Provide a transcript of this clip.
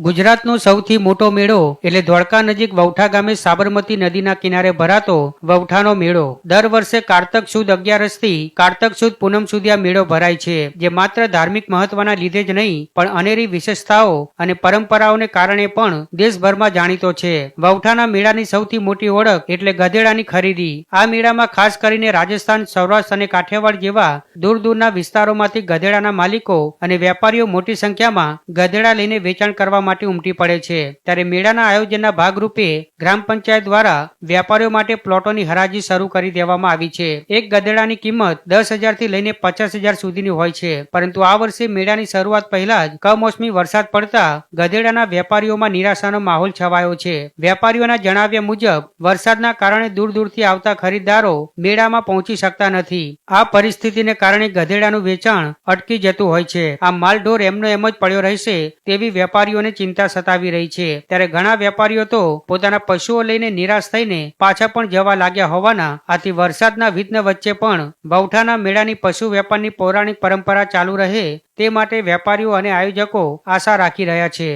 ગુજરાતનો સૌથી મોટો મેળો એટલે ધોળકા નજીક વૌઠા ગામે સાબરમતી નદીના કિનારે ભરાતો વૌઠાનો મેળો દર વર્ષે કારતક સુદ 11 થી કારતક સુદ પૂનમ સુધી આ મેળો ભરાય છે, જે માત્ર ધાર્મિક મહત્વના લીધે જ નહીં પણ અનેરી વિશેષતાઓ અને પરંપરાઓને કારણે પણ દેશભરમાં જાણીતો છે. વૌઠાના મેળાની સૌથી મોટી ઓળખ એટલે ગધેડાની ખરીદી. આ મેળામાં ખાસ કરીને રાજસ્થાન, સૌરાષ્ટ્ર અને કાઠિયાવાડ જેવા દૂર દૂરના વિસ્તારોમાંથી ગધેડાના માલિકો અને વેપારીઓ મોટી સંખ્યામાં ગધેડા લઈને વેચાણ કરવા માટે ઉમટી પડે છે. ત્યારે મેળાના આયોજનના ભાગરૂપે ગ્રામ પંચાયત દ્વારા વેપારીઓ માટે પ્લોટોની હરાજી શરૂ કરી દેવામાં આવી છે. એક ગધેડાની કિંમત 10,000 થી લઈને 50,000 સુધીની હોય છે, પરંતુ આ વર્ષે મેળાની શરૂઆત પહેલા જ કમોસમી વરસાદ પડતા ગધેડાના વેપારીઓમાં નિરાશાનો માહોલ છવાયો છે. વેપારીઓના જણાવ્યા મુજબ વરસાદના કારણે દૂર દૂરથી આવતા ખરીદદારો મેળામાં પહોંચી શકતા નથી. આ પરિસ્થિતિને કારણે ગધેડાનું વેચાણ અટકી જતું હોય છે. આ માલઢોર એમનો એમ જ પડ્યો રહેશે તેવી વેપારીઓને ચિંતા સતાવી રહી છે. ત્યારે ઘણા વેપારીઓ તો પોતાના પશુઓ લઈને નિરાશ થઈને પાછા પણ જવા લાગ્યા હોવાના આથી વરસાદના વિઘ્ન વચ્ચે પણ વૌઠાના મેળાની પશુ વેપારની પૌરાણિક પરંપરા ચાલુ રહે તે માટે વેપારીઓ અને આયોજકો આશા રાખી રહ્યા છે.